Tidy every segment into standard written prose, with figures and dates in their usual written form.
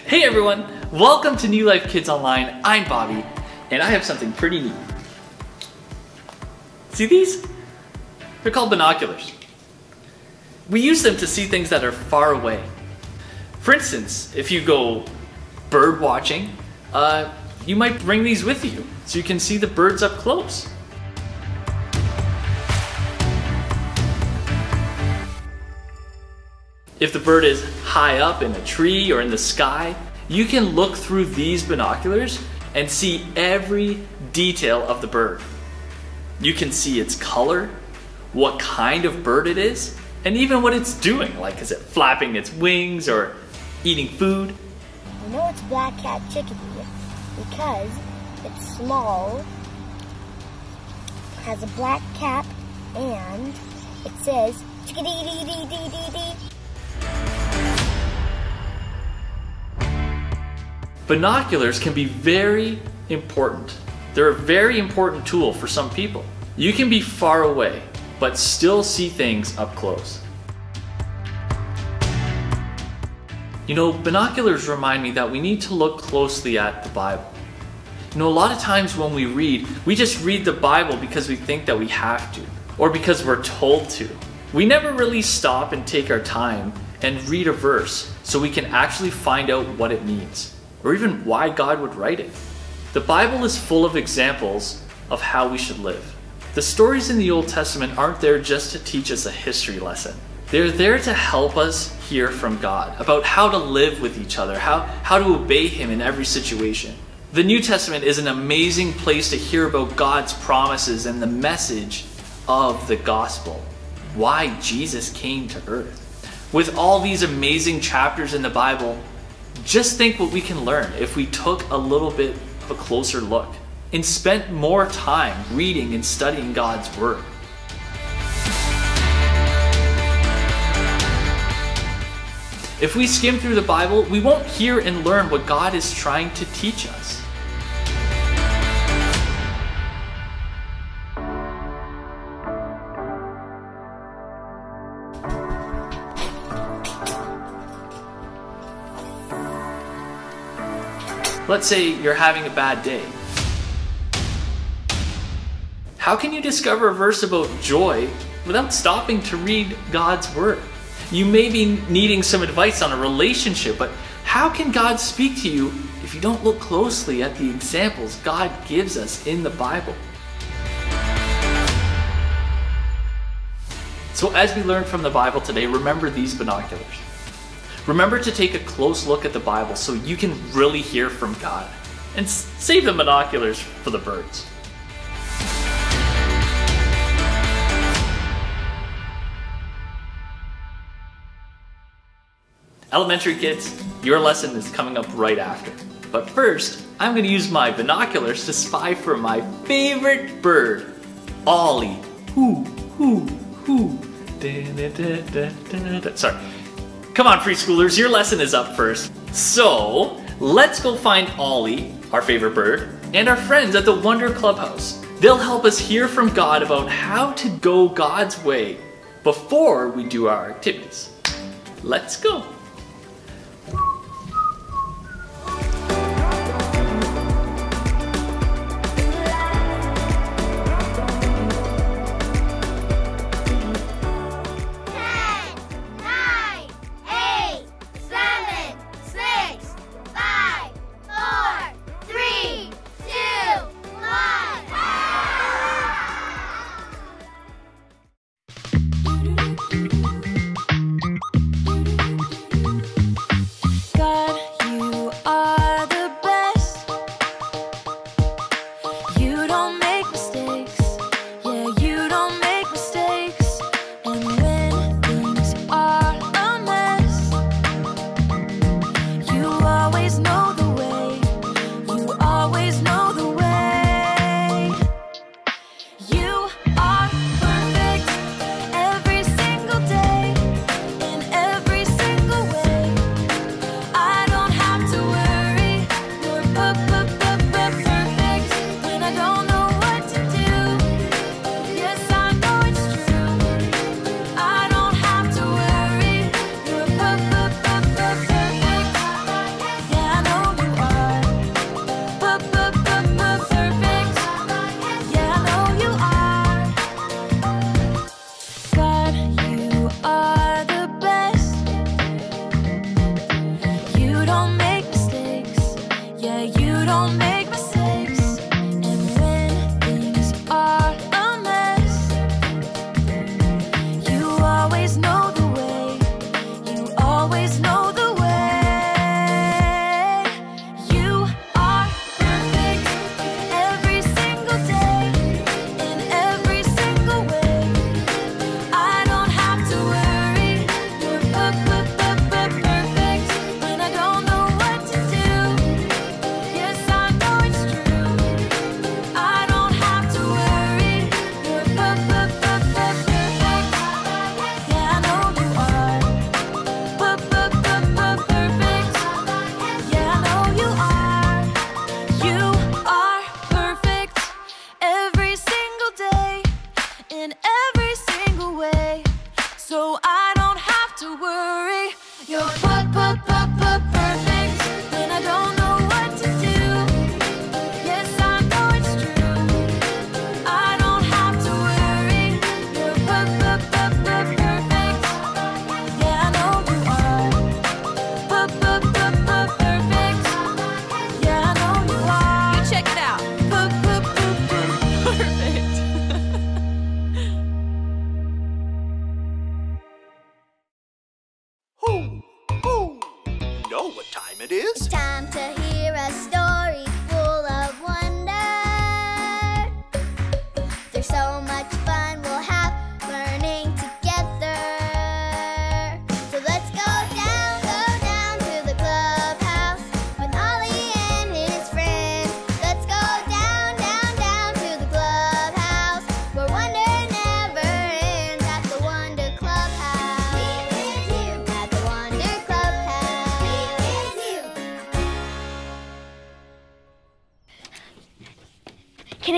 Hey everyone, welcome to New Life Kids Online. I'm Bobby, and I have something pretty neat. See these? They're called binoculars. We use them to see things that are far away. For instance, if you go bird watching, you might bring these with you so you can see the birds up close. If the bird is high up in a tree or in the sky, you can look through these binoculars and see every detail of the bird. You can see its color, what kind of bird it is, and even what it's doing, like is it flapping its wings or eating food. I know it's black-capped chickadee because it's small, has a black cap, and it says chickadee-dee-dee-dee-dee-dee. Binoculars can be very important. They're a very important tool for some people. You can be far away, but still see things up close. You know, binoculars remind me that we need to look closely at the Bible. You know, a lot of times when we read, we just read the Bible because we think that we have to, or because we're told to. We never really stop and take our time and read a verse so we can actually find out what it means, or even why God would write it. The Bible is full of examples of how we should live. The stories in the Old Testament aren't there just to teach us a history lesson. They're there to help us hear from God about how to live with each other, how to obey Him in every situation. The New Testament is an amazing place to hear about God's promises and the message of the gospel, why Jesus came to earth. With all these amazing chapters in the Bible, just think what we can learn if we took a little bit of a closer look and spent more time reading and studying God's Word. If we skim through the Bible, we won't hear and learn what God is trying to teach us. Let's say you're having a bad day. How can you discover a verse about joy without stopping to read God's Word? You may be needing some advice on a relationship, but how can God speak to you if you don't look closely at the examples God gives us in the Bible? So as we learn from the Bible today, remember these binoculars. Remember to take a close look at the Bible so you can really hear from God. And save the binoculars for the birds. Elementary kids, your lesson is coming up right after. But first, I'm going to use my binoculars to spy for my favorite bird, Ollie. Hoo, hoo, hoo. Sorry. Come on, preschoolers, your lesson is up first. So, let's go find Ollie, our favorite bird, and our friends at the Wonder Clubhouse. They'll help us hear from God about how to go God's way before we do our activities. Let's go.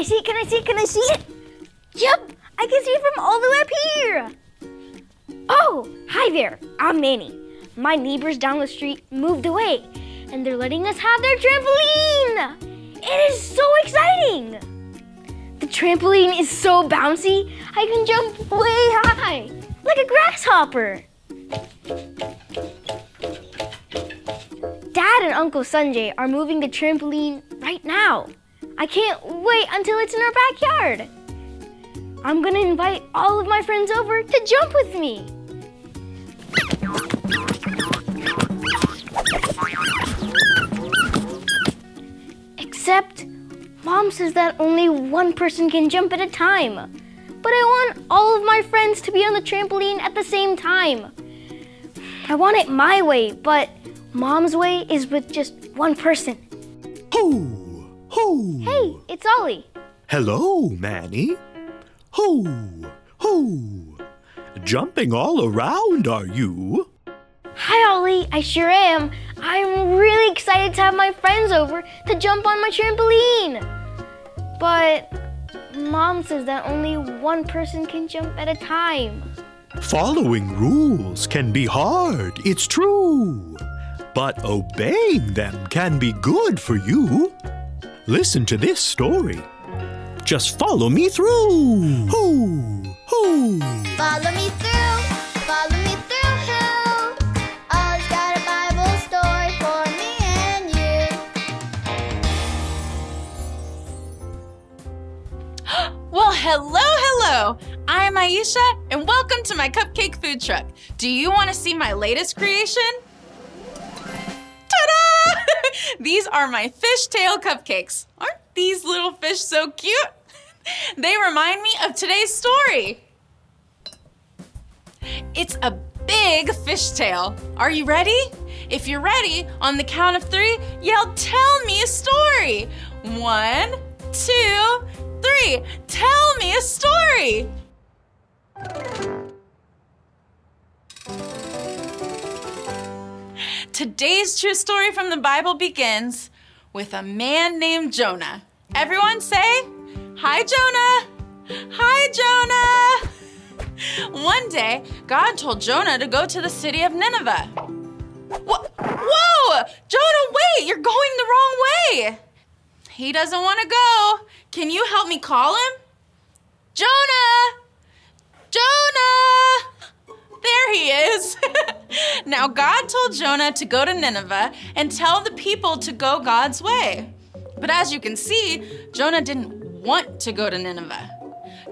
I see it? Can I see it? Can I see it? Yep, I can see it from all the way up here. Oh, hi there. I'm Manny. My neighbors down the street moved away, and they're letting us have their trampoline. It is so exciting. The trampoline is so bouncy, I can jump way high, like a grasshopper. Dad and Uncle Sanjay are moving the trampoline right now. I can't wait until it's in our backyard. I'm gonna invite all of my friends over to jump with me. Except, Mom says that only one person can jump at a time. But I want all of my friends to be on the trampoline at the same time. I want it my way, but Mom's way is with just one person. Ho! Ho! Hey, it's Ollie. Hello, Manny. Ho! Ho! Jumping all around, are you? Hi, Ollie. I sure am. I'm really excited to have my friends over to jump on my trampoline. But Mom says that only one person can jump at a time. Following rules can be hard, it's true. But obeying them can be good for you. Listen to this story. Just follow me through. Ho! Ho! Follow me through. Follow me through. Ollie's got a Bible story for me and you. Well, hello. I'm Aisha, and welcome to my cupcake food truck. Do you want to see my latest creation? Ta-da! These are my fishtail cupcakes. Aren't these little fish so cute? They remind me of today's story. It's a big fishtail. Are you ready? If you're ready, on the count of 3, yell, "Tell me a story." 1, 2, 3. Tell me a story. Today's true story from the Bible begins with a man named Jonah. Everyone say, "Hi, Jonah." Hi, Jonah. One day, God told Jonah to go to the city of Nineveh. Whoa! Jonah, wait! You're going the wrong way. He doesn't want to go. Can you help me call him? Jonah! Jonah! There he is. Now, God told Jonah to go to Nineveh and tell the people to go God's way. But as you can see, Jonah didn't want to go to Nineveh.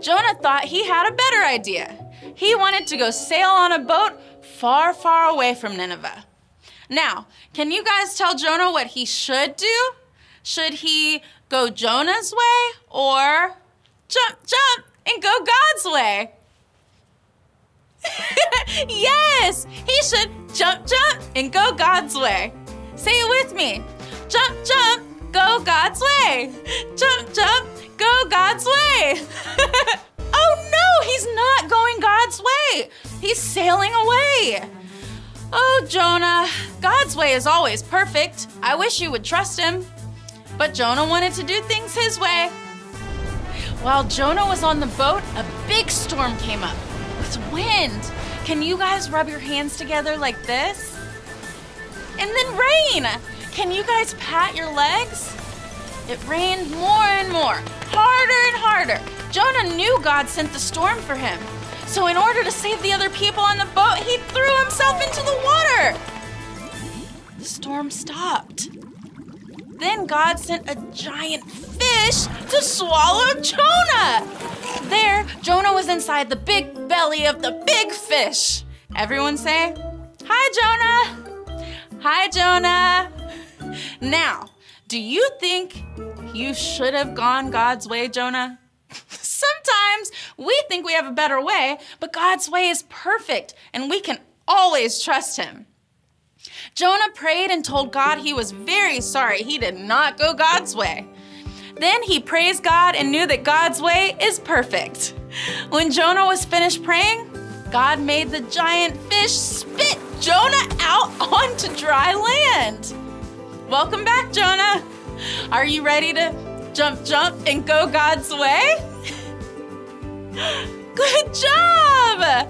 Jonah thought he had a better idea. He wanted to go sail on a boat far, far away from Nineveh. Now, can you guys tell Jonah what he should do? Should he go Jonah's way or jump, jump, and go God's way? Yes, he should jump, jump, and go God's way. Say it with me. Jump, jump, go God's way. Jump, jump, go God's way. Oh no, he's not going God's way. He's sailing away. Oh, Jonah, God's way is always perfect. I wish you would trust him. But Jonah wanted to do things his way. While Jonah was on the boat, a big storm came up with wind. Can you guys rub your hands together like this? And then rain. Can you guys pat your legs? It rained more and more, harder and harder. Jonah knew God sent the storm for him. So in order to save the other people on the boat, he threw himself into the water. The storm stopped. Then God sent a giant fish to swallow Jonah. There, Jonah was inside the big belly of the big fish. Everyone say, "Hi, Jonah." Hi, Jonah. Now, do you think you should have gone God's way, Jonah? Sometimes we think we have a better way, but God's way is perfect, and we can always trust him. Jonah prayed and told God he was very sorry he did not go God's way. Then he praised God and knew that God's way is perfect. When Jonah was finished praying, God made the giant fish spit Jonah out onto dry land. Welcome back, Jonah. Are you ready to jump, jump, and go God's way? Good job!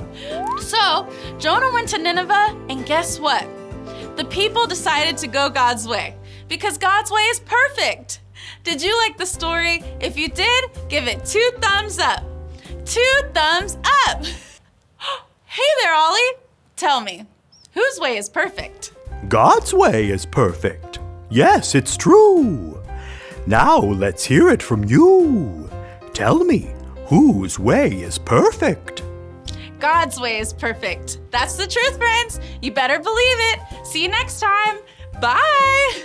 So, Jonah went to Nineveh, and guess what? The people decided to go God's way because God's way is perfect. Did you like the story? If you did, give it 2 thumbs up. 2 thumbs up! Hey there, Ollie. Tell me, whose way is perfect? God's way is perfect. Yes, it's true. Now let's hear it from you. Tell me, whose way is perfect? God's way is perfect. That's the truth, friends. You better believe it. See you next time. Bye.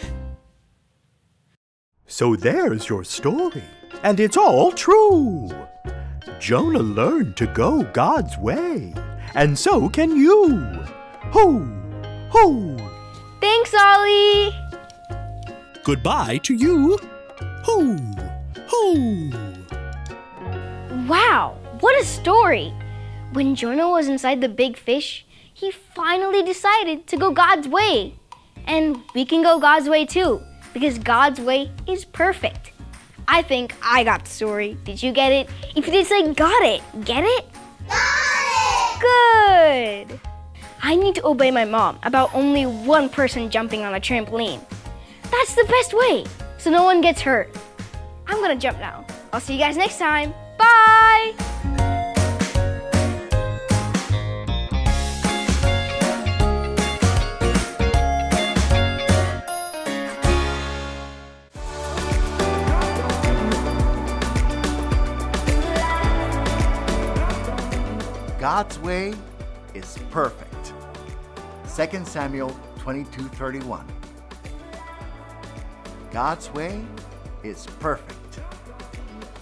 So there's your story, and it's all true. Jonah learned to go God's way, and so can you. Hoo! Hoo! Thanks, Ollie. Goodbye to you. Hoo! Hoo! Wow, what a story. When Jonah was inside the big fish, he finally decided to go God's way. And we can go God's way too, because God's way is perfect. I think I got the story. Did you get it? If you did, say got it. Get it? Got it! Good! I need to obey my mom about only one person jumping on a trampoline. That's the best way, so no one gets hurt. I'm gonna jump now. I'll see you guys next time. Bye! God's way is perfect. 2 Samuel 22:31. God's way is perfect.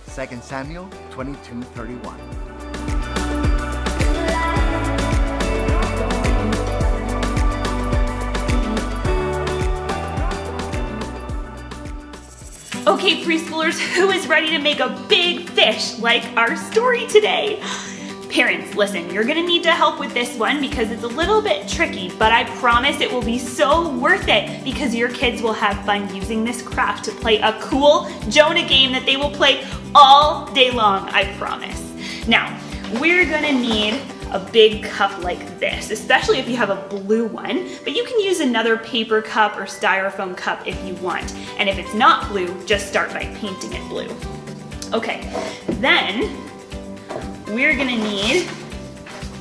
2 Samuel 22:31. Okay, preschoolers, who is ready to make a big fish like our story today? Parents, listen, you're gonna need to help with this one because it's a little bit tricky, but I promise it will be so worth it because your kids will have fun using this craft to play a cool Jonah game that they will play all day long, I promise. Now, we're gonna need a big cup like this, especially if you have a blue one, but you can use another paper cup or styrofoam cup if you want. And if it's not blue, just start by painting it blue. Okay, then, we're gonna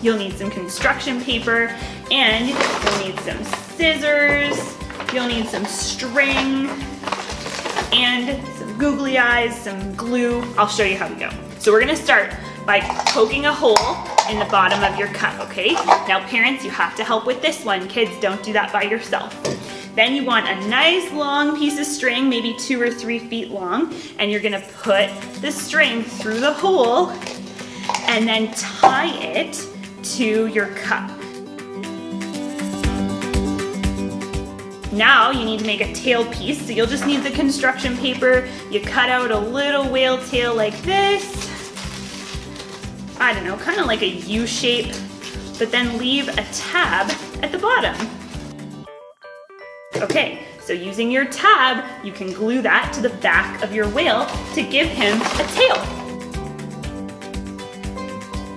you'll need some construction paper, and you'll need some scissors, you'll need some string, and some googly eyes, some glue. I'll show you how to go. So we're gonna start by poking a hole in the bottom of your cup, okay? Now parents, you have to help with this one. Kids, don't do that by yourself. Then you want a nice long piece of string, maybe 2 or 3 feet long, and you're gonna put the string through the hole and then tie it to your cup. Now you need to make a tail piece, so you'll just need the construction paper. You cut out a little whale tail like this. I don't know, kind of like a U shape, but then leave a tab at the bottom. Okay, so using your tab, you can glue that to the back of your whale to give him a tail.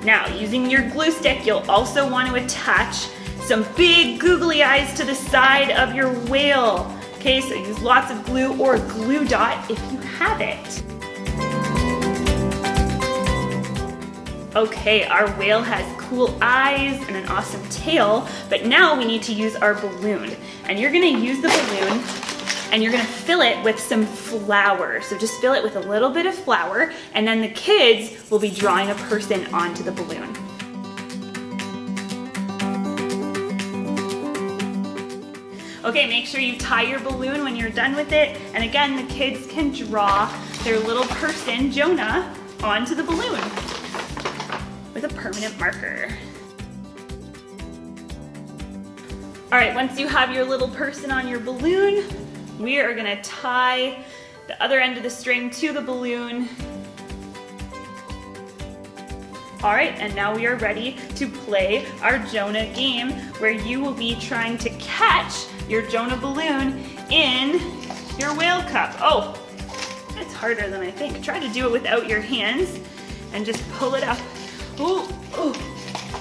Now, using your glue stick, you'll also want to attach some big googly eyes to the side of your whale. Okay, so use lots of glue or glue dot if you have it. Okay, our whale has cool eyes and an awesome tail, but now we need to use our balloon. And you're gonna use the balloon and you're gonna fill it with some flour. So just fill it with a little bit of flour, and then the kids will be drawing a person onto the balloon. Okay, make sure you tie your balloon when you're done with it. And again, the kids can draw their little person, Jonah, onto the balloon with a permanent marker. All right, once you have your little person on your balloon, we are gonna tie the other end of the string to the balloon. All right, and now we are ready to play our Jonah game, where you will be trying to catch your Jonah balloon in your whale cup. Oh, it's hard. harder than I think. Try to do it without your hands and just pull it up. Ooh, ooh.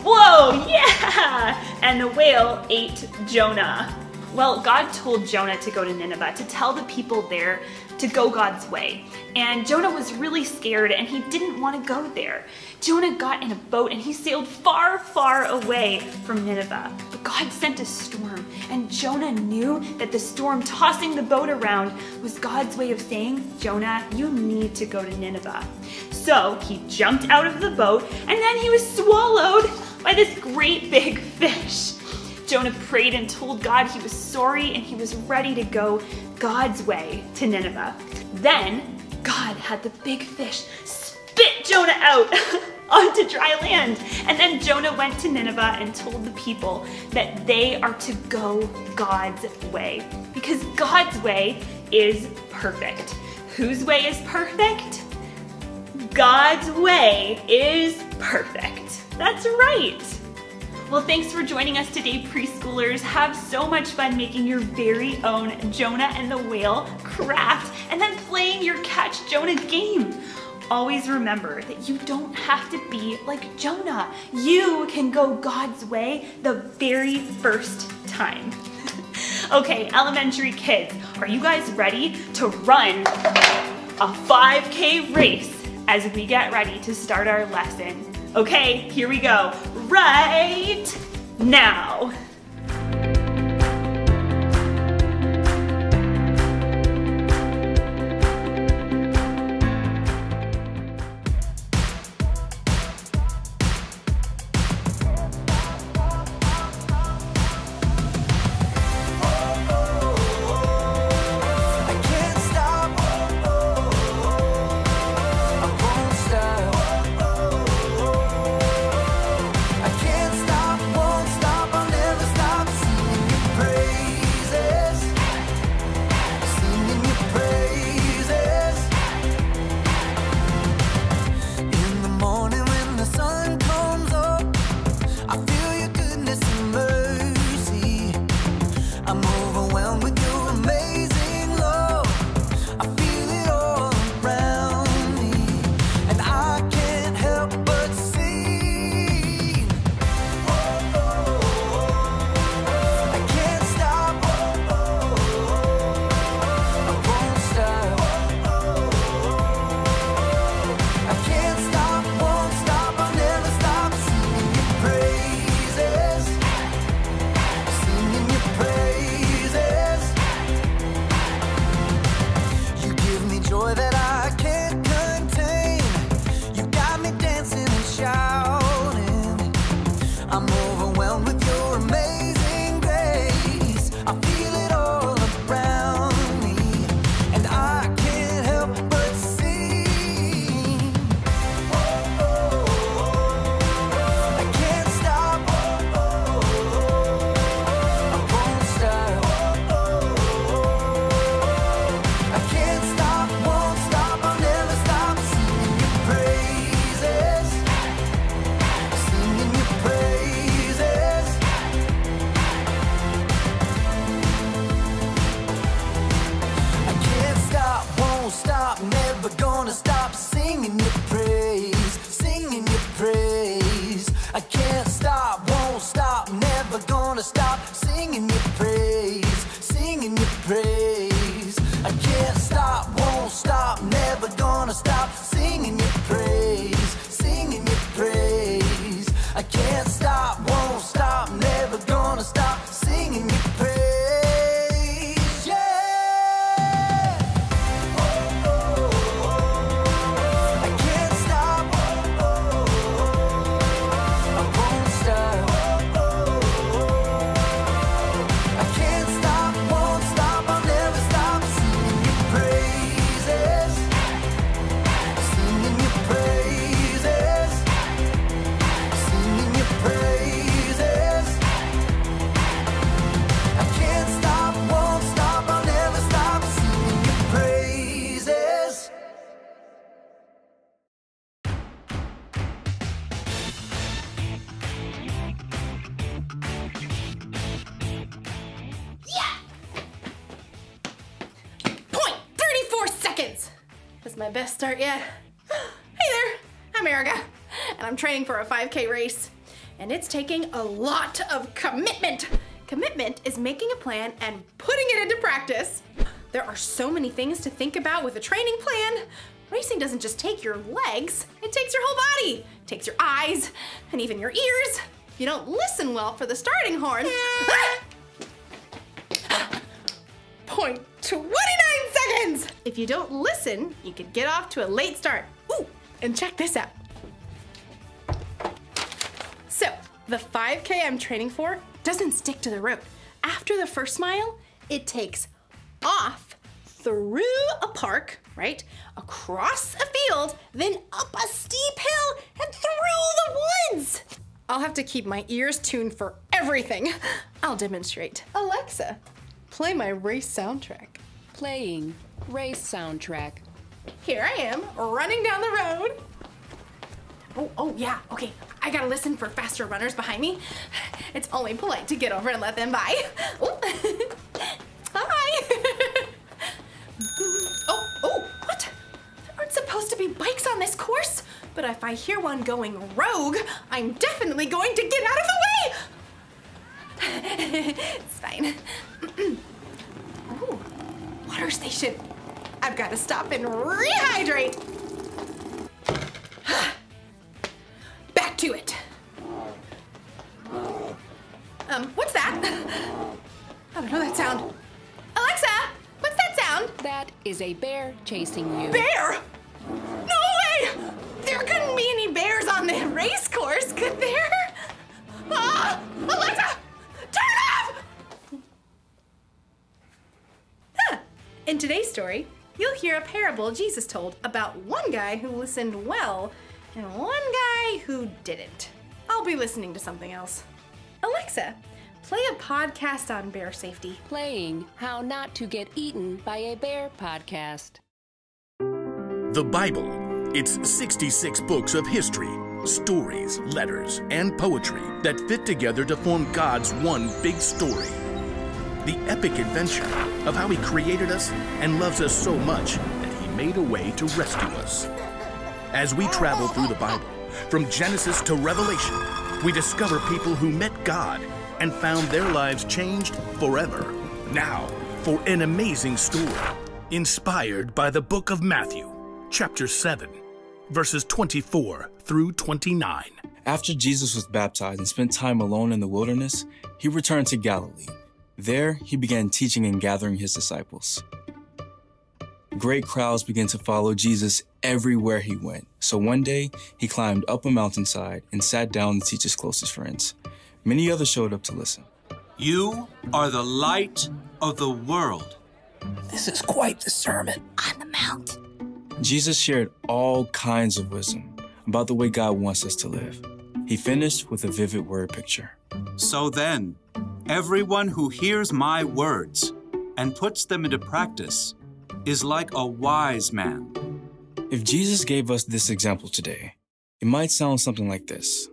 Whoa, yeah! And the whale ate Jonah. Well, God told Jonah to go to Nineveh, to tell the people there to go God's way. And Jonah was really scared and he didn't want to go there. Jonah got in a boat and he sailed far, far away from Nineveh. But God sent a storm, and Jonah knew that the storm tossing the boat around was God's way of saying, Jonah, you need to go to Nineveh. So he jumped out of the boat and then he was swallowed by this great big fish. Jonah prayed and told God he was sorry and he was ready to go God's way to Nineveh. Then God had the big fish spit Jonah out onto dry land. And then Jonah went to Nineveh and told the people that they are to go God's way, because God's way is perfect. Whose way is perfect? God's way is perfect. That's right. Well, thanks for joining us today, preschoolers. Have so much fun making your very own Jonah and the Whale craft and then playing your Catch Jonah game. Always remember that you don't have to be like Jonah. You can go God's way the very first time. Okay, elementary kids, are you guys ready to run a 5K race as we get ready to start our lesson? Okay, here we go. Right now. Never is my best start yet. Hey there, I'm Erica, and I'm training for a 5K race. And it's taking a lot of commitment. Commitment is making a plan and putting it into practice. There are so many things to think about with a training plan. Racing doesn't just take your legs, it takes your whole body. It takes your eyes, and even your ears. If you don't listen well for the starting horn, 0.29 seconds! If you don't listen, you could get off to a late start. Ooh, and check this out. So, the 5K I'm training for doesn't stick to the road. After the first mile, it takes off through a park, right? Across a field, then up a steep hill and through the woods. I'll have to keep my ears tuned for everything. I'll demonstrate. Alexa, play my race soundtrack. Playing race soundtrack. Here I am, running down the road. Oh yeah, okay. I gotta listen for faster runners behind me. It's only polite to get over and let them by. Ooh. Hi. Oh, what? There aren't supposed to be bikes on this course, but if I hear one going rogue, I'm definitely going to get out of the way. It's fine. Ooh, water station. I've got to stop and rehydrate. Back to it. What's that? I don't know that sound. Alexa, what's that sound? That is a bear chasing you. Bear? No way! There couldn't be any bears on the race course, could there? Ah! Alexa, turn it off! In today's story, you'll hear a parable Jesus told about one guy who listened well and one guy who didn't. I'll be listening to something else. Alexa, play a podcast on bear safety. Playing How Not to Get Eaten by a Bear podcast. The Bible. It's 66 books of history, stories, letters, and poetry that fit together to form God's one big story. The epic adventure of how He created us and loves us so much that He made a way to rescue us. As we travel through the Bible, from Genesis to Revelation, we discover people who met God and found their lives changed forever. Now, for an amazing story, inspired by the book of Matthew, chapter 7, verses 24 through 29. After Jesus was baptized and spent time alone in the wilderness, He returned to Galilee. There, He began teaching and gathering His disciples. Great crowds began to follow Jesus everywhere He went. So one day, He climbed up a mountainside and sat down to teach His closest friends. Many others showed up to listen. You are the light of the world. This is quite the sermon. On the mount. Jesus shared all kinds of wisdom about the way God wants us to live. He finished with a vivid word picture. So then, everyone who hears my words and puts them into practice is like a wise man. If Jesus gave us this example today, it might sound something like this.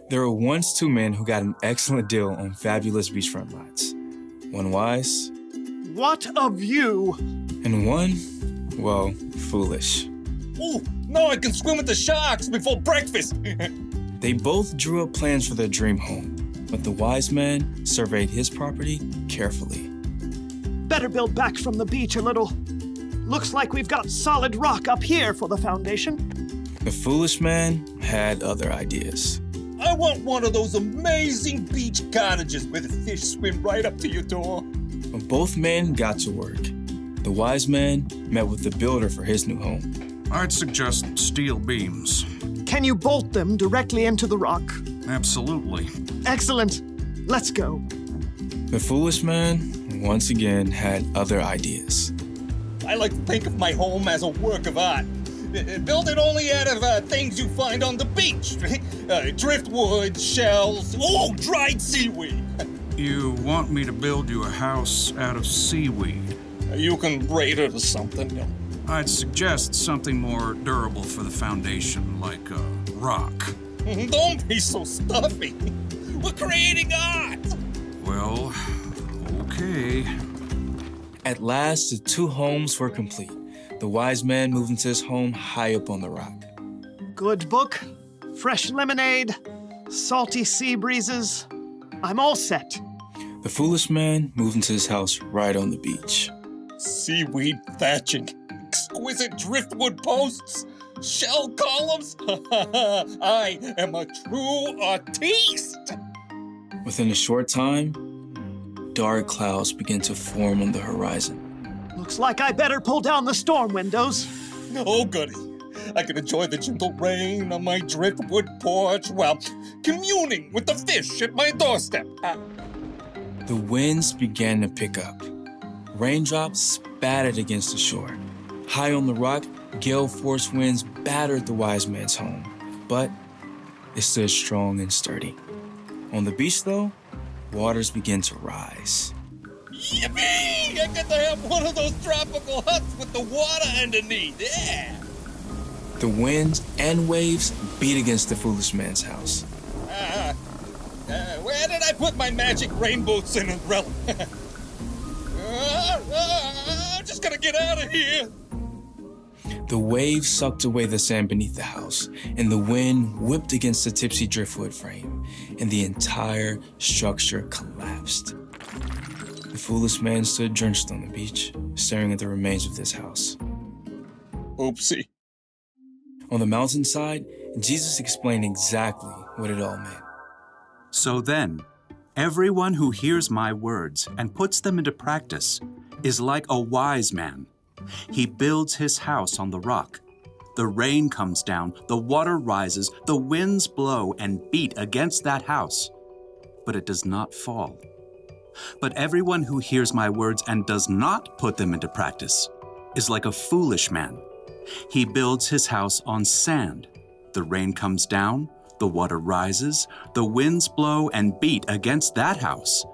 There were once two men who got an excellent deal on fabulous beachfront lots. One wise. What of you? And one, well, foolish. Ooh, now I can swim with the sharks before breakfast. They both drew up plans for their dream home, but the wise man surveyed his property carefully. Better build back from the beach a little. Looks like we've got solid rock up here for the foundation. The foolish man had other ideas. I want one of those amazing beach cottages where the fish swim right up to your door. But both men got to work. The wise man met with the builder for his new home. I'd suggest steel beams. Can you bolt them directly into the rock? Absolutely. Excellent. Let's go. The foolish man, once again, had other ideas. I like to think of my home as a work of art. Build it only out of things you find on the beach. Driftwood, shells, dried seaweed. You want me to build you a house out of seaweed? You can braid it or something. I'd suggest something more durable for the foundation, like a rock. Don't be so stuffy. We're creating art. Well, okay. At last, the two homes were complete. The wise man moved into his home high up on the rock. Good book, fresh lemonade, salty sea breezes. I'm all set. The foolish man moved into his house right on the beach. Seaweed thatching, exquisite driftwood posts, shell columns. I am a true artiste. Within a short time, dark clouds began to form on the horizon. Looks like I better pull down the storm windows. Oh, goody. I can enjoy the gentle rain on my driftwood porch while communing with the fish at my doorstep. The winds began to pick up. Raindrops spattered against the shore. High on the rock, gale force winds battered the wise man's home, but it stood strong and sturdy. On the beach, though, waters began to rise. Yippee! I get to have one of those tropical huts with the water underneath. Yeah! The winds and waves beat against the foolish man's house. Where did I put my magic rainbow Cinderella? I'm just gonna get out of here. The waves sucked away the sand beneath the house, and the wind whipped against the tipsy driftwood frame, and the entire structure collapsed. The foolish man stood drenched on the beach, staring at the remains of this house. Oopsie. On the mountainside, Jesus explained exactly what it all meant. So then, everyone who hears my words and puts them into practice is like a wise man. He builds his house on the rock. The rain comes down, the water rises, the winds blow and beat against that house, but it does not fall. But everyone who hears my words and does not put them into practice is like a foolish man. He builds his house on sand. The rain comes down, the water rises, the winds blow and beat against that house,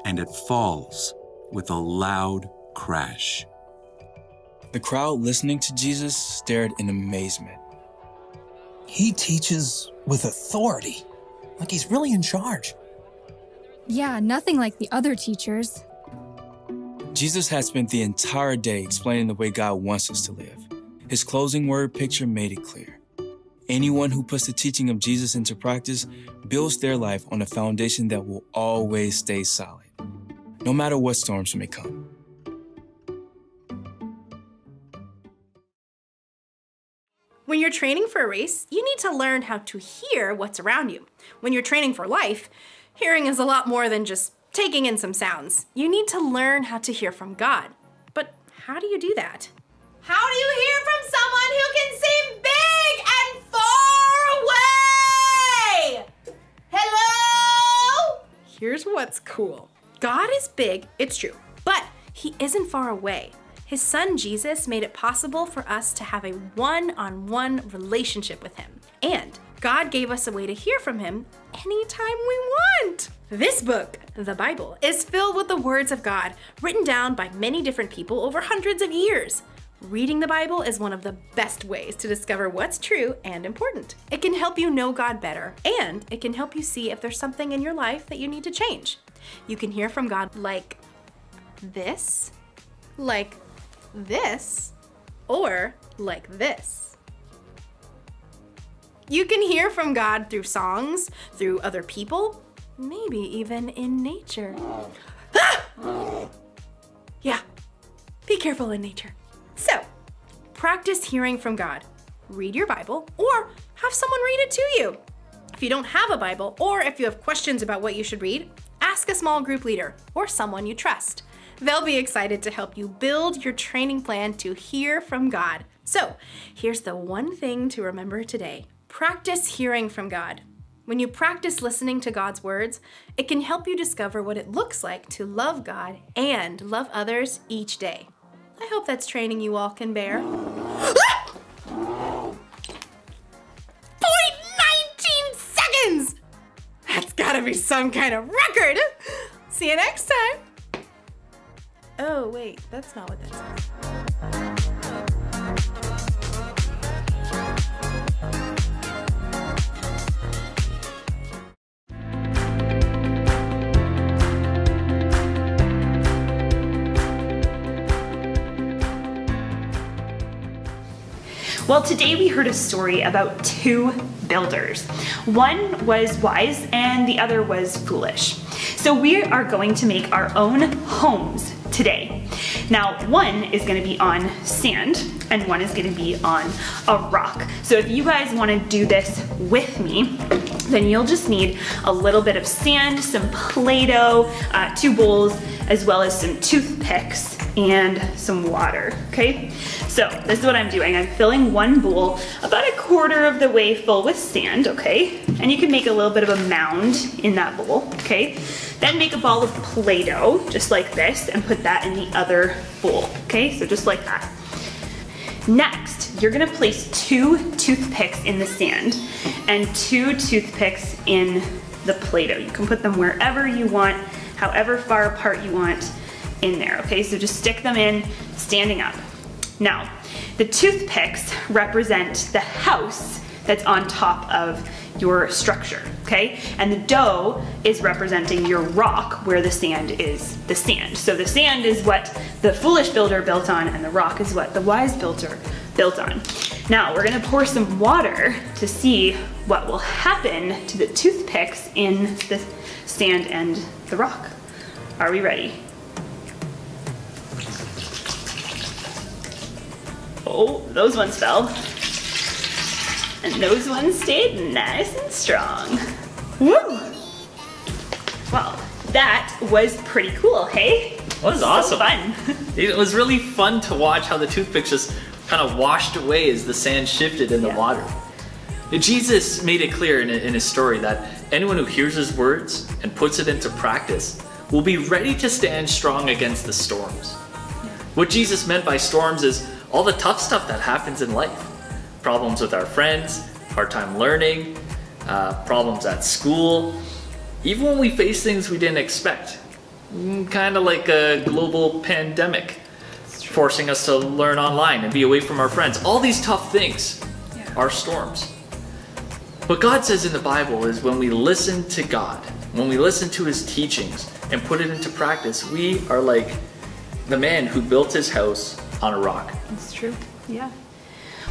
and it falls with a loud crash. The crowd listening to Jesus stared in amazement. He teaches with authority, like he's really in charge. Yeah, nothing like the other teachers. Jesus had spent the entire day explaining the way God wants us to live. His closing word picture made it clear. Anyone who puts the teaching of Jesus into practice builds their life on a foundation that will always stay solid, no matter what storms may come. When you're training for a race, you need to learn how to hear what's around you. When you're training for life, hearing is a lot more than just taking in some sounds. You need to learn how to hear from God. But how do you do that? How do you hear from someone who can see big and far away? Hello? Here's what's cool. God is big, it's true, but he isn't far away. His son Jesus made it possible for us to have a one-on-one relationship with him. And God gave us a way to hear from him anytime we want. This book, the Bible, is filled with the words of God written down by many different people over hundreds of years. Reading the Bible is one of the best ways to discover what's true and important. It can help you know God better, and it can help you see if there's something in your life that you need to change. You can hear from God like this, or like this. You can hear from God through songs, through other people, maybe even in nature. Ah! Yeah, be careful in nature. So, practice hearing from God. Read your Bible or have someone read it to you. If you don't have a Bible or if you have questions about what you should read, ask a small group leader or someone you trust. They'll be excited to help you build your training plan to hear from God. So, here's the one thing to remember today. Practice hearing from God. When you practice listening to God's words, it can help you discover what it looks like to love God and love others each day. I hope that's training you all can bear. 0.19 seconds! That's gotta be some kind of record! See you next time! Oh, wait, that's not what that says. Well, today we heard a story about two builders. One was wise and the other was foolish. So we are going to make our own homes today. Now, one is going to be on sand and one is going to be on a rock. So if you guys want to do this with me, then you'll just need a little bit of sand, some Play-Doh, 2 bowls, as well as some toothpicks and some water, okay? So this is what I'm doing. I'm filling one bowl about 1/4 of the way full with sand, okay? And you can make a little bit of a mound in that bowl, okay? Then make a ball of Play-Doh, just like this, and put that in the other bowl, okay? So just like that. Next, you're gonna place 2 toothpicks in the sand and 2 toothpicks in the Play-Doh. You can put them wherever you want, however far apart you want in there, okay? So just stick them in standing up. Now, the toothpicks represent the house that's on top of your structure, okay? And the dough is representing your rock where the sand is the sand. So the sand is what the foolish builder built on and the rock is what the wise builder built on. Now we're gonna pour some water to see what will happen to the toothpicks in the sand and the rock. Are we ready? Oh, those ones fell. And those ones stayed nice and strong. Woo! Well, that was pretty cool, hey? That was awesome. So fun. It was really fun to watch how the toothpicks just kind of washed away as the sand shifted in the water. Jesus made it clear in his story that anyone who hears his words and puts it into practice will be ready to stand strong against the storms. What Jesus meant by storms is all the tough stuff that happens in life. Problems with our friends, hard time learning, problems at school, even when we face things we didn't expect. Kind of like a global pandemic, forcing us to learn online and be away from our friends. All these tough things are storms. What God says in the Bible is when we listen to God, when we listen to his teachings and put it into practice, we are like the man who built his house on a rock. That's true, yeah.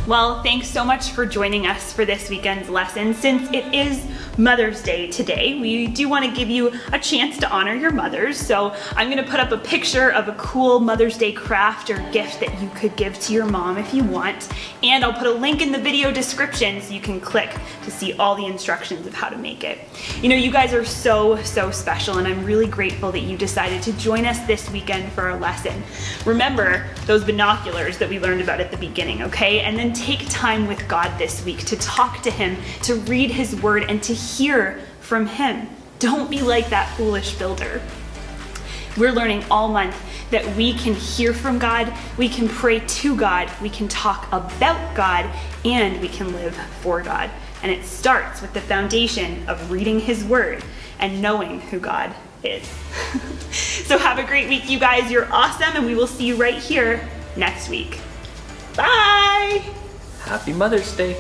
Well, thanks so much for joining us for this weekend's lesson. Since it is Mother's Day today, we do want to give you a chance to honor your mothers. So I'm going to put up a picture of a cool Mother's Day craft or gift that you could give to your mom if you want. And I'll put a link in the video description so you can click to see all the instructions of how to make it. You know, you guys are so special, and I'm really grateful that you decided to join us this weekend for our lesson. Remember those binoculars that we learned about at the beginning, okay? And then take time with God this week to talk to him, to read his word, and to hear from him. Don't be like that foolish builder. We're learning all month that we can hear from God, we can pray to God, we can talk about God, and we can live for God. And it starts with the foundation of reading his word and knowing who God is. So have a great week, you guys. You're awesome, and we will see you right here next week. Bye! Happy Mother's Day.